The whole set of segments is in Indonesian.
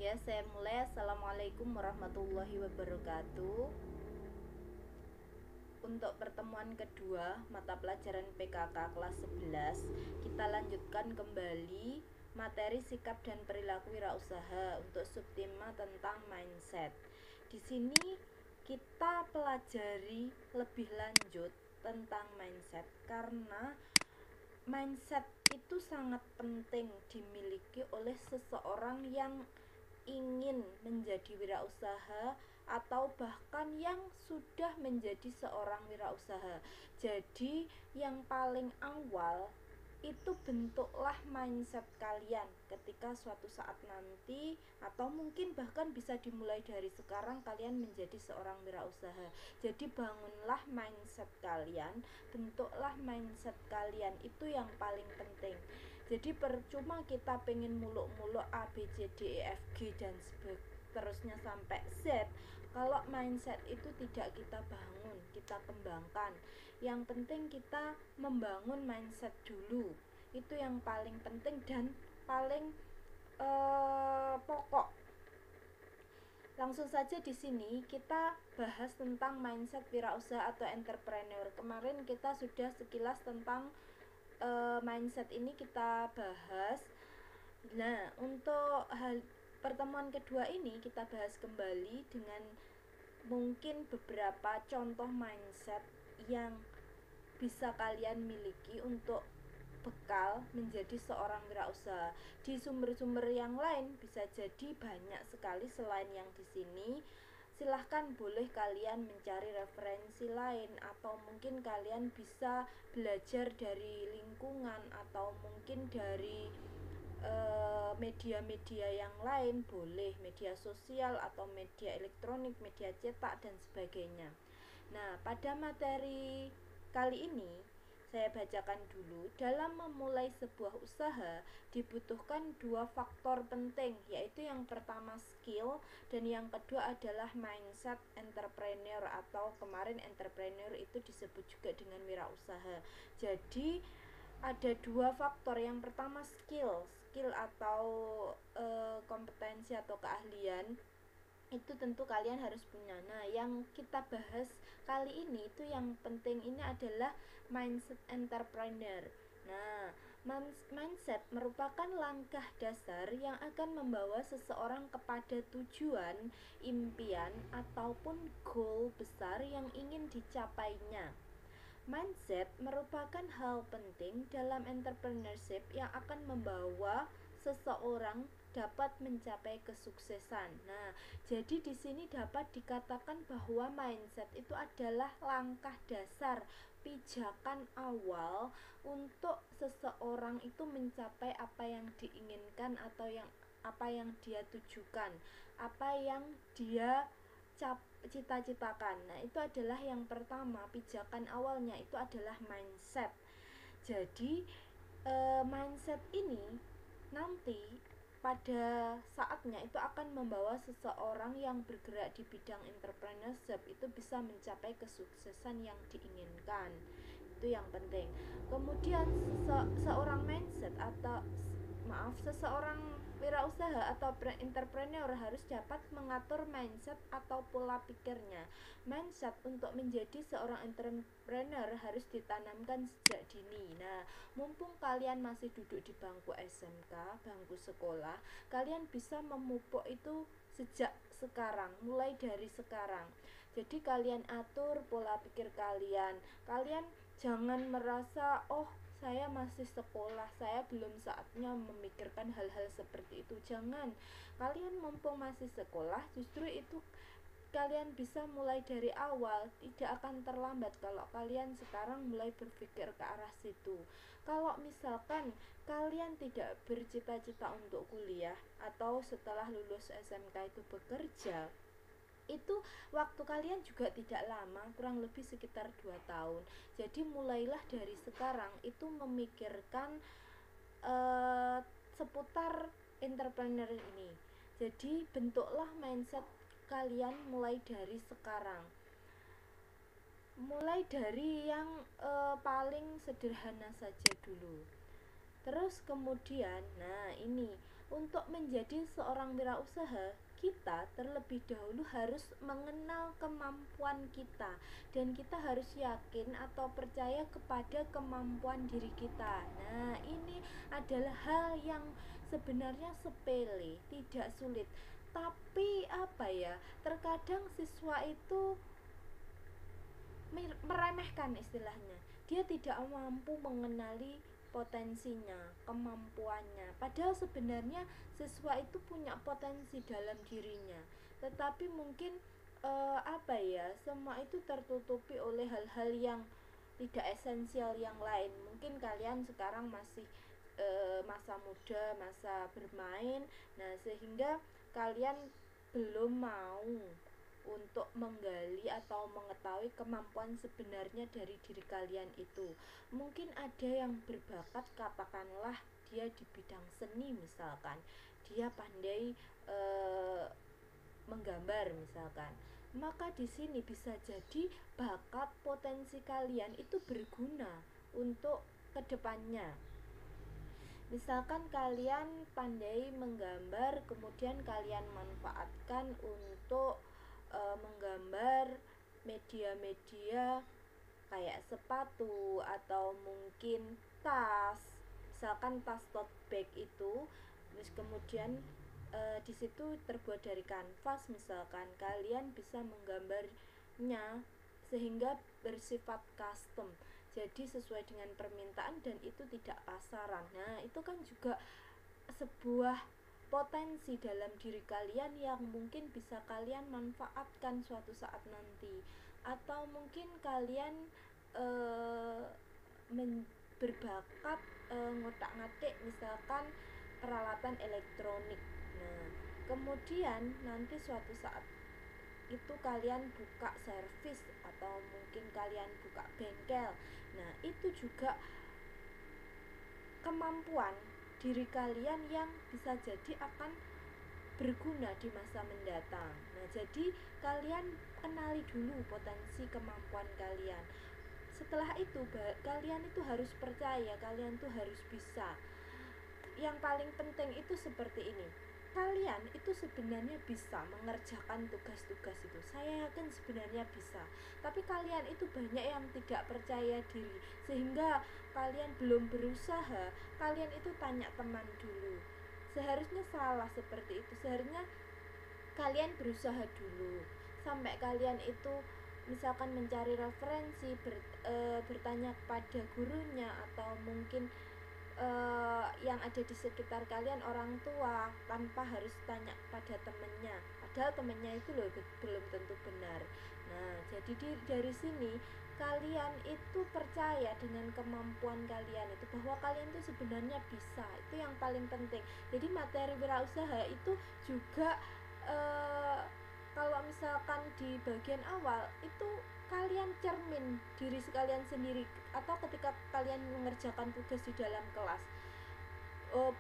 Ya, saya mulai. Assalamualaikum warahmatullahi wabarakatuh. Untuk pertemuan kedua mata pelajaran PKK kelas 11, kita lanjutkan kembali materi sikap dan perilaku wirausaha untuk subtema tentang mindset. Di sini kita pelajari lebih lanjut tentang mindset karena mindset itu sangat penting dimiliki oleh seseorang yang ingin menjadi wirausaha atau bahkan yang sudah menjadi seorang wirausaha. Jadi yang paling awal itu bentuklah mindset kalian ketika suatu saat nanti, atau mungkin bahkan bisa dimulai dari sekarang kalian menjadi seorang wirausaha. Jadi bangunlah mindset kalian, bentuklah mindset kalian, itu yang paling penting. Jadi percuma kita pengen muluk-muluk A, B, C, D, E, F, G dan seterusnya sampai Z kalau mindset itu tidak kita bangun, kita kembangkan. Yang penting kita membangun mindset dulu. Itu yang paling penting dan paling pokok. Langsung saja di sini kita bahas tentang mindset wirausaha atau entrepreneur. Kemarin kita sudah sekilas tentang mindset ini kita bahas. Nah, untuk pertemuan kedua ini kita bahas kembali dengan mungkin beberapa contoh mindset yang bisa kalian miliki untuk bekal menjadi seorang wirausaha. Di sumber-sumber yang lain bisa jadi banyak sekali selain yang di sini. Silahkan boleh kalian mencari referensi lain, atau mungkin kalian bisa belajar dari lingkungan atau mungkin dari media-media yang lain, boleh media sosial atau media elektronik, media cetak dan sebagainya. Nah, pada materi kali ini saya bacakan dulu. Dalam memulai sebuah usaha dibutuhkan dua faktor penting, yaitu yang pertama skill dan yang kedua adalah mindset entrepreneur, atau kemarin entrepreneur itu disebut juga dengan wirausaha. Jadi ada dua faktor. Yang pertama skill atau kompetensi atau keahlian, itu tentu kalian harus punya. Nah, yang kita bahas kali ini itu yang penting ini adalah mindset entrepreneur. Nah, mindset merupakan langkah dasar yang akan membawa seseorang kepada tujuan, impian, ataupun goal besar yang ingin dicapainya. Mindset merupakan hal penting dalam entrepreneurship yang akan membawa seseorang dapat mencapai kesuksesan. Nah, jadi di sini dapat dikatakan bahwa mindset itu adalah langkah dasar, pijakan awal untuk seseorang itu mencapai apa yang diinginkan atau apa yang dia tujukan, apa yang dia cita-citakan. Nah, itu adalah yang pertama, pijakan awalnya itu adalah mindset. Jadi mindset ini nanti pada saatnya itu akan membawa seseorang yang bergerak di bidang entrepreneurship itu bisa mencapai kesuksesan yang diinginkan. Itu yang penting. Kemudian seorang mindset atau seseorang wirausaha atau entrepreneur harus dapat mengatur mindset atau pola pikirnya. Mindset untuk menjadi seorang entrepreneur harus ditanamkan sejak dini. Nah, mumpung kalian masih duduk di bangku SMK, bangku sekolah, kalian bisa memupuk itu sejak sekarang, mulai dari sekarang. Jadi kalian atur pola pikir kalian. Kalian jangan merasa, oh saya masih sekolah, saya belum saatnya memikirkan hal-hal seperti itu. Jangan. Kalian mumpung masih sekolah, justru itu kalian bisa mulai dari awal. Tidak akan terlambat kalau kalian sekarang mulai berpikir ke arah situ. Kalau misalkan kalian tidak bercita-cita untuk kuliah atau setelah lulus SMK itu bekerja, itu waktu kalian juga tidak lama, kurang lebih sekitar 2 tahun. Jadi mulailah dari sekarang itu memikirkan seputar entrepreneur ini. Jadi bentuklah mindset kalian mulai dari sekarang. Mulai dari yang paling sederhana saja dulu. Terus kemudian, nah ini Untuk menjadi seorang wirausaha, kita terlebih dahulu harus mengenal kemampuan kita, dan kita harus yakin atau percaya kepada kemampuan diri kita. Nah, ini adalah hal yang sebenarnya sepele, tidak sulit. Tapi apa ya? Terkadang siswa itu meremehkan istilahnya. Dia tidak mampu mengenali potensinya, kemampuannya. Padahal sebenarnya siswa itu punya potensi dalam dirinya. Tetapi mungkin apa ya? Semua itu tertutupi oleh hal-hal yang tidak esensial yang lain. Mungkin kalian sekarang masih masa muda, masa bermain. Nah, sehingga kalian belum mau untuk menggali atau mengetahui kemampuan sebenarnya dari diri kalian itu. Mungkin ada yang berbakat, katakanlah dia di bidang seni misalkan, dia pandai menggambar misalkan, maka di sini bisa jadi bakat potensi kalian itu berguna untuk kedepannya. Misalkan kalian pandai menggambar, kemudian kalian manfaatkan untuk menggambar media-media kayak sepatu atau mungkin tas, misalkan tas tote bag itu, terus kemudian di situ terbuat dari kanvas, misalkan kalian bisa menggambarnya sehingga bersifat custom, jadi sesuai dengan permintaan dan itu tidak pasaran. Nah, itu kan juga sebuah potensi dalam diri kalian yang mungkin bisa kalian manfaatkan suatu saat nanti. Atau mungkin kalian berbakat ngotak-ngatik misalkan peralatan elektronik. Nah, kemudian nanti suatu saat itu kalian buka servis atau mungkin kalian buka bengkel. Nah, itu juga kemampuan diri kalian yang bisa jadi akan berguna di masa mendatang. Nah, jadi kalian kenali dulu potensi kemampuan kalian. Setelah itu kalian itu harus percaya, kalian tuh harus bisa. Yang paling penting itu seperti ini, kalian itu sebenarnya bisa mengerjakan tugas-tugas itu. Saya yakin sebenarnya bisa. Tapi kalian itu banyak yang tidak percaya diri, sehingga kalian belum berusaha. Kalian itu tanya teman dulu. Seharusnya salah seperti itu. Seharusnya kalian berusaha dulu sampai kalian itu misalkan mencari referensi, bertanya kepada gurunya atau mungkin yang ada di sekitar kalian, orang tua, tanpa harus tanya pada temennya, padahal temennya itu loh belum tentu benar. Nah, jadi dari sini kalian itu percaya dengan kemampuan kalian itu, bahwa kalian itu sebenarnya bisa. Itu yang paling penting. Jadi materi wirausaha itu juga kalau misalkan di bagian awal itu kalian cermin diri kalian sendiri, atau ketika kalian mengerjakan tugas di dalam kelas,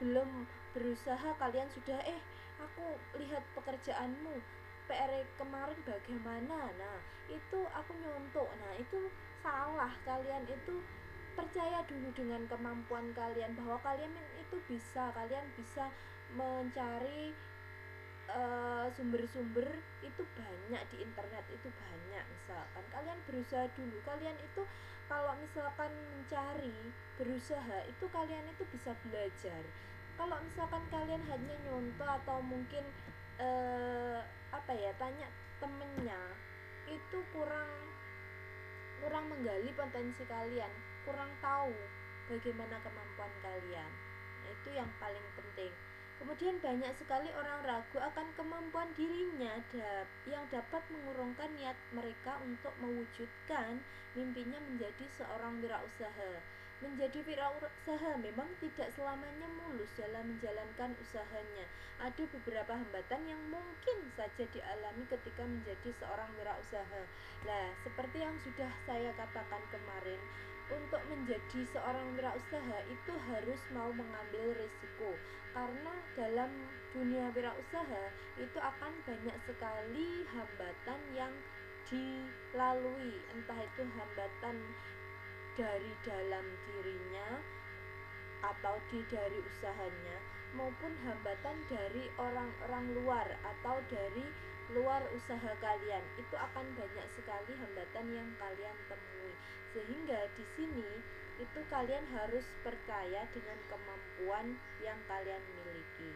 belum berusaha kalian sudah aku lihat pekerjaanmu, PR kemarin bagaimana, nah itu aku nyontok. Nah, itu salah. Kalian itu percaya dulu dengan kemampuan kalian, bahwa kalian itu bisa. Kalian bisa mencari sumber-sumber itu banyak di internet, itu banyak. Misalkan kalian berusaha dulu, kalian itu kalau misalkan mencari, berusaha itu kalian itu bisa belajar. Kalau misalkan kalian hanya nyontoh atau mungkin tanya temennya, itu kurang menggali potensi kalian, kurang tahu bagaimana kemampuan kalian. Nah, itu yang paling penting. Kemudian banyak sekali orang ragu akan kemampuan dirinya yang dapat mengurungkan niat mereka untuk mewujudkan mimpinya menjadi seorang wirausaha. Menjadi wirausaha memang tidak selamanya mulus dalam menjalankan usahanya. Ada beberapa hambatan yang mungkin saja dialami ketika menjadi seorang wirausaha. Nah, seperti yang sudah saya katakan kemarin, untuk menjadi seorang wirausaha itu harus mau mengambil risiko, karena dalam dunia wirausaha itu akan banyak sekali hambatan yang dilalui, entah itu hambatan dari dalam dirinya atau dari usahanya, maupun hambatan dari orang-orang luar atau dari luar usaha kalian. Itu akan banyak sekali hambatan yang kalian temui. Sehingga di sini itu kalian harus percaya dengan kemampuan yang kalian miliki.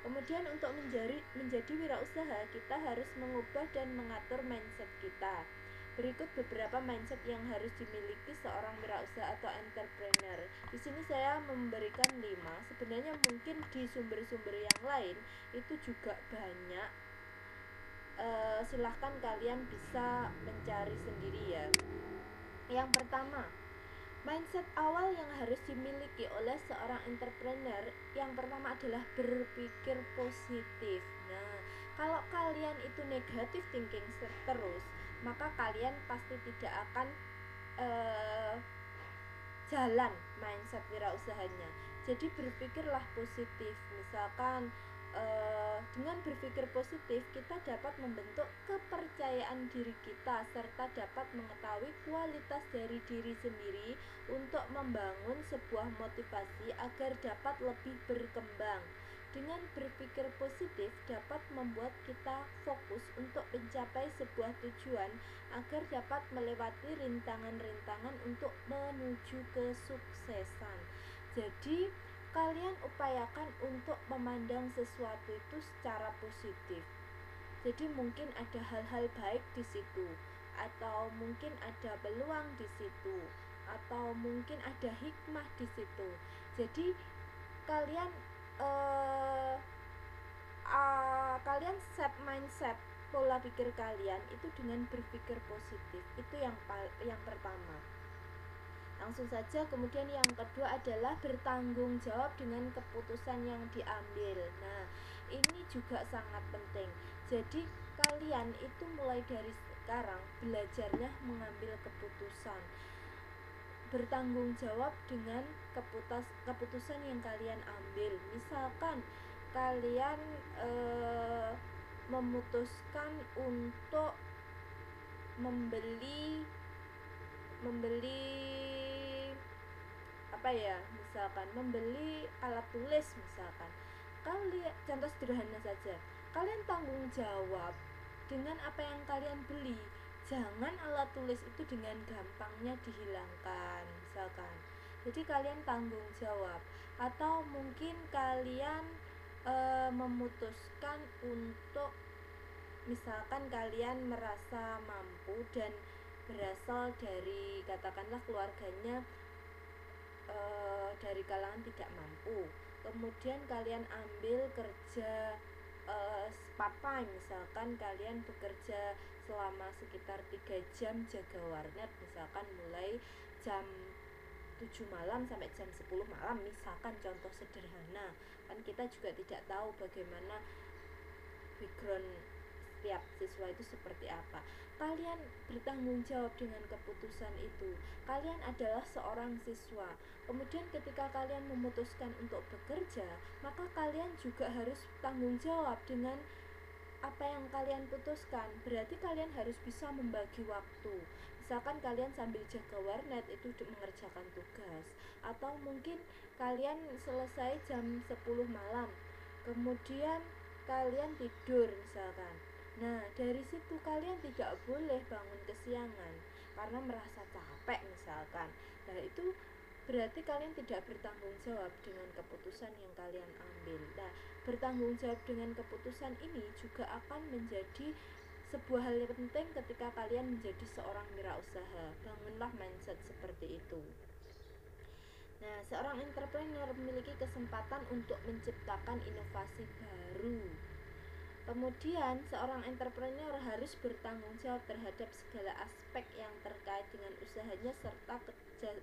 Kemudian untuk menjadi wirausaha, kita harus mengubah dan mengatur mindset kita. Berikut beberapa mindset yang harus dimiliki seorang wirausaha atau entrepreneur. Di sini saya memberikan 5. Sebenarnya mungkin di sumber-sumber yang lain itu juga banyak. Silahkan kalian bisa mencari sendiri ya. Yang pertama, mindset awal yang harus dimiliki oleh seorang entrepreneur yang pertama adalah berpikir positif. Nah, kalau kalian itu negatif thinking terus, maka kalian pasti tidak akan jalan mindset wirausahanya. Jadi berpikirlah positif. Misalkan dengan berpikir positif kita dapat membentuk kepercayaan diri kita serta dapat mengetahui kualitas dari diri sendiri untuk membangun sebuah motivasi agar dapat lebih berkembang. Dengan berpikir positif dapat membuat kita fokus untuk mencapai sebuah tujuan agar dapat melewati rintangan-rintangan untuk menuju kesuksesan. Jadi kalian upayakan untuk memandang sesuatu itu secara positif. Jadi mungkin ada hal-hal baik di situ, atau mungkin ada peluang di situ, atau mungkin ada hikmah di situ. Jadi kalian kalian set mindset pola pikir kalian itu dengan berpikir positif. Itu yang pertama. Langsung saja, kemudian yang kedua adalah bertanggung jawab dengan keputusan yang diambil. Nah, ini juga sangat penting. Jadi kalian itu mulai dari sekarang belajarnya mengambil keputusan. Bertanggung jawab dengan keputusan yang kalian ambil. Misalkan kalian memutuskan untuk membeli misalkan membeli alat tulis. Misalkan kalian, contoh sederhana saja, kalian tanggung jawab dengan apa yang kalian beli. Jangan alat tulis itu dengan gampangnya dihilangkan misalkan. Jadi kalian tanggung jawab. Atau mungkin kalian memutuskan untuk, misalkan kalian merasa mampu dan berasal dari katakanlah keluarganya dari kalangan tidak mampu, kemudian kalian ambil kerja part time. Misalkan kalian bekerja selama sekitar 3 jam jaga warnet, misalkan mulai jam 7 malam sampai jam 10 malam, misalkan contoh sederhana. Kan kita juga tidak tahu bagaimana background setiap siswa itu seperti apa. Kalian bertanggung jawab dengan keputusan itu. Kalian adalah seorang siswa. Kemudian ketika kalian memutuskan untuk bekerja, maka kalian juga harus tanggung jawab dengan apa yang kalian putuskan. Berarti kalian harus bisa membagi waktu. Misalkan kalian sambil jaga warnet itu mengerjakan tugas, atau mungkin kalian selesai jam 10 malam, kemudian kalian tidur misalkan. Nah, dari situ kalian tidak boleh bangun kesiangan karena merasa capek misalkan. Nah, itu berarti kalian tidak bertanggung jawab dengan keputusan yang kalian ambil. Nah, bertanggung jawab dengan keputusan ini juga akan menjadi sebuah hal yang penting ketika kalian menjadi seorang wirausaha. Bangunlah mindset seperti itu. Nah, seorang entrepreneur memiliki kesempatan untuk menciptakan inovasi baru. Kemudian, seorang entrepreneur harus bertanggung jawab terhadap segala aspek yang terkait dengan usahanya serta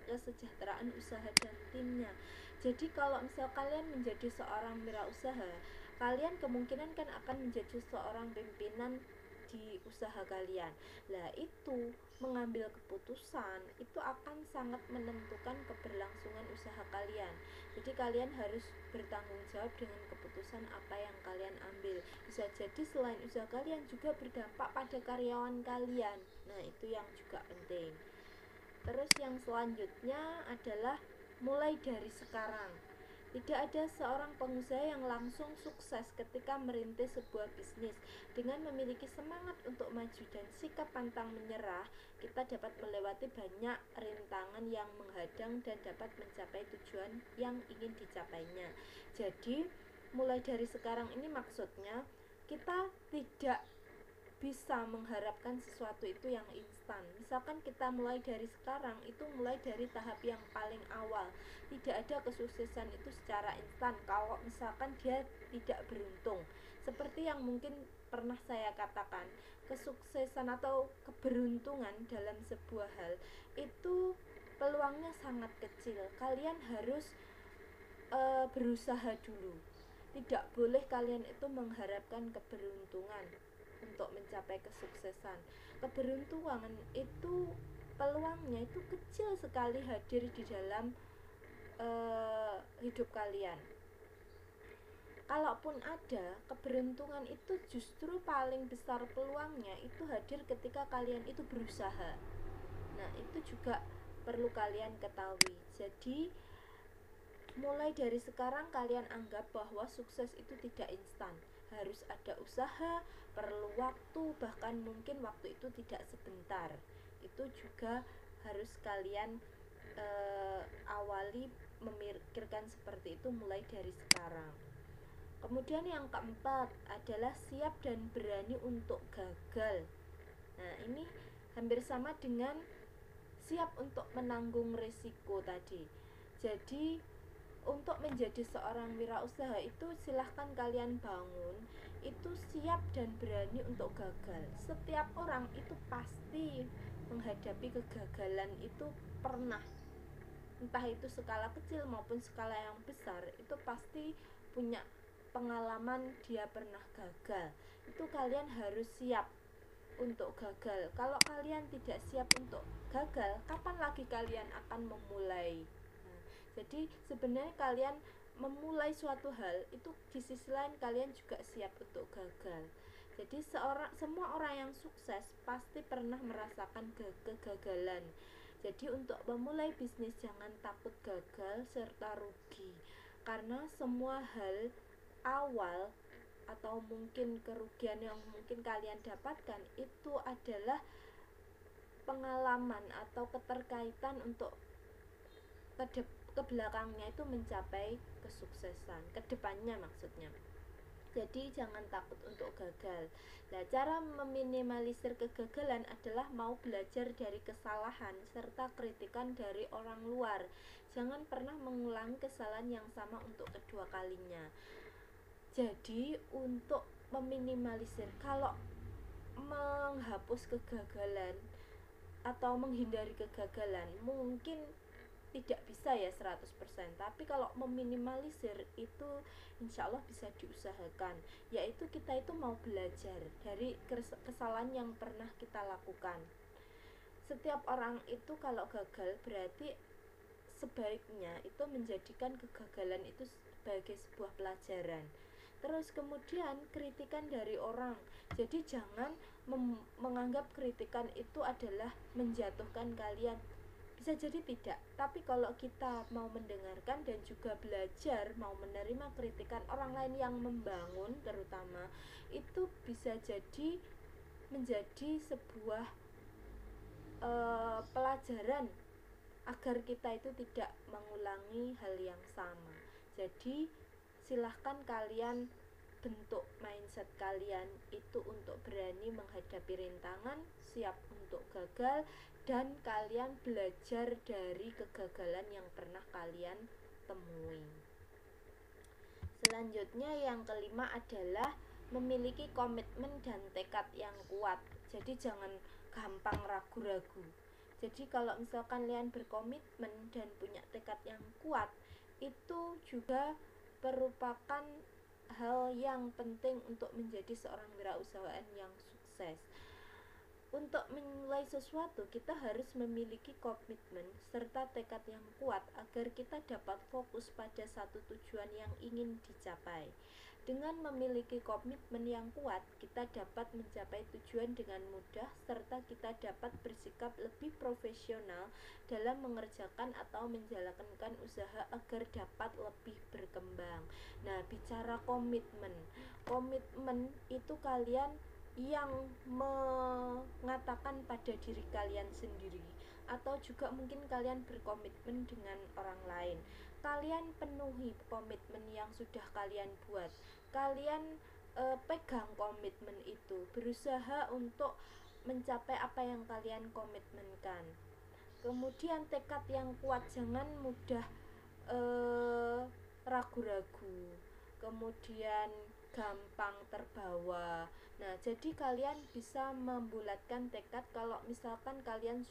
kesejahteraan usaha dan timnya. Jadi kalau misal kalian menjadi seorang wirausaha, kalian kemungkinan kan akan menjadi seorang pimpinan di usaha kalian. Nah, itu mengambil keputusan itu akan sangat menentukan keberlangsungan usaha kalian. Jadi kalian harus bertanggung jawab dengan keputusan apa yang kalian ambil. Bisa jadi selain usaha kalian juga berdampak pada karyawan kalian. Nah, itu yang juga penting. Terus yang selanjutnya adalah mulai dari sekarang. Tidak ada seorang pengusaha yang langsung sukses ketika merintis sebuah bisnis. Dengan memiliki semangat untuk maju dan sikap pantang menyerah, kita dapat melewati banyak rintangan yang menghadang dan dapat mencapai tujuan yang ingin dicapainya. Jadi, mulai dari sekarang ini maksudnya kita tidak bisa mengharapkan sesuatu itu yang instan. Misalkan kita mulai dari sekarang, itu mulai dari tahap yang paling awal. Tidak ada kesuksesan itu secara instan kalau misalkan dia tidak beruntung. Seperti yang mungkin pernah saya katakan, kesuksesan atau keberuntungan dalam sebuah hal itu peluangnya sangat kecil. Kalian harus berusaha dulu. Tidak boleh kalian itu mengharapkan keberuntungan untuk mencapai kesuksesan. Keberuntungan itu peluangnya itu kecil sekali hadir di dalam hidup kalian. Kalaupun ada, keberuntungan itu justru paling besar peluangnya itu hadir ketika kalian itu berusaha. Nah, itu juga perlu kalian ketahui. Jadi mulai dari sekarang kalian anggap bahwa sukses itu tidak instan. Harus ada usaha, perlu waktu, bahkan mungkin waktu itu tidak sebentar. Itu juga harus kalian awali memikirkan seperti itu mulai dari sekarang. Kemudian yang keempat adalah siap dan berani untuk gagal. Nah, ini hampir sama dengan siap untuk menanggung risiko tadi. Jadi untuk menjadi seorang wirausaha itu silahkan kalian bangun itu siap dan berani untuk gagal. Setiap orang itu pasti menghadapi kegagalan itu pernah, entah itu skala kecil maupun skala yang besar, itu pasti punya pengalaman dia pernah gagal. Itu kalian harus siap untuk gagal. Kalau kalian tidak siap untuk gagal, kapan lagi kalian akan memulai? Jadi sebenarnya kalian memulai suatu hal itu di sisi lain kalian juga siap untuk gagal. Jadi semua orang yang sukses pasti pernah merasakan kegagalan. Jadi untuk memulai bisnis jangan takut gagal serta rugi. Karena semua hal awal atau mungkin kerugian yang mungkin kalian dapatkan itu adalah pengalaman atau keterkaitan untuk ke belakangnya itu mencapai kesuksesan, ke depannya maksudnya. Jadi jangan takut untuk gagal. Nah, cara meminimalisir kegagalan adalah mau belajar dari kesalahan serta kritikan dari orang luar. Jangan pernah mengulangi kesalahan yang sama untuk kedua kalinya. Jadi untuk meminimalisir, kalau menghapus kegagalan atau menghindari kegagalan mungkin tidak bisa ya 100%, tapi kalau meminimalisir itu insya Allah bisa diusahakan, yaitu kita itu mau belajar dari kesalahan yang pernah kita lakukan. Setiap orang itu kalau gagal berarti sebaiknya itu menjadikan kegagalan itu sebagai sebuah pelajaran. Terus kemudian kritikan dari orang, jadi jangan menganggap kritikan itu adalah menjatuhkan kalian. Bisa jadi tidak, tapi kalau kita mau mendengarkan dan juga belajar mau menerima kritikan orang lain yang membangun terutama, itu bisa jadi menjadi sebuah pelajaran agar kita itu tidak mengulangi hal yang sama. Jadi silahkan kalian bentuk mindset kalian itu untuk berani menghadapi rintangan, siap untuk gagal, dan kalian belajar dari kegagalan yang pernah kalian temui. Selanjutnya yang kelima adalah memiliki komitmen dan tekad yang kuat. Jadi jangan gampang ragu-ragu. Jadi kalau misalkan kalian berkomitmen dan punya tekad yang kuat, itu juga merupakan hal yang penting untuk menjadi seorang wirausahawan yang sukses. Untuk memulai sesuatu, kita harus memiliki komitmen serta tekad yang kuat agar kita dapat fokus pada satu tujuan yang ingin dicapai. Dengan memiliki komitmen yang kuat, kita dapat mencapai tujuan dengan mudah serta kita dapat bersikap lebih profesional dalam mengerjakan atau menjalankan usaha agar dapat lebih berkembang. Nah, bicara komitmen. Komitmen itu kalian yang mengatakan pada diri kalian sendiri atau juga mungkin kalian berkomitmen dengan orang lain. Kalian penuhi komitmen yang sudah kalian buat. Kalian pegang komitmen itu, berusaha untuk mencapai apa yang kalian komitmenkan. Kemudian tekad yang kuat, jangan mudah ragu-ragu, kemudian gampang terbawa. Nah, jadi kalian bisa membulatkan tekad kalau misalkan kalian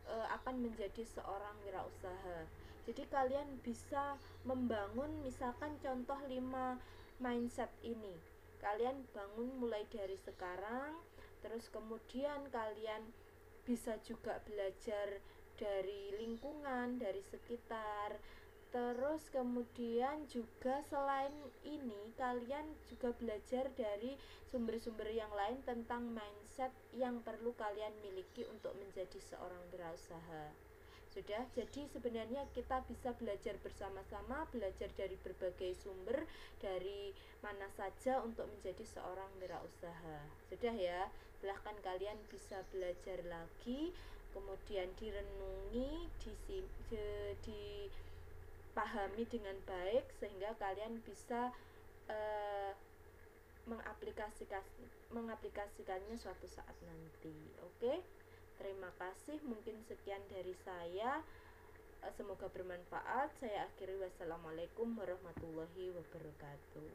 akan menjadi seorang wirausaha. Jadi kalian bisa membangun misalkan contoh 5 mindset ini. Kalian bangun mulai dari sekarang, terus kemudian kalian bisa juga belajar dari lingkungan, dari sekitar. Terus kemudian juga selain ini kalian juga belajar dari sumber-sumber yang lain tentang mindset yang perlu kalian miliki untuk menjadi seorang wirausaha. Sudah, jadi sebenarnya kita bisa belajar bersama-sama, belajar dari berbagai sumber, dari mana saja untuk menjadi seorang wirausaha. Sudah ya, silahkan kalian bisa belajar lagi, kemudian direnungi, dipahami dengan baik sehingga kalian bisa mengaplikasikannya suatu saat nanti. Oke? Terima kasih, mungkin sekian dari saya. Semoga bermanfaat. Saya akhiri, wassalamualaikum warahmatullahi wabarakatuh.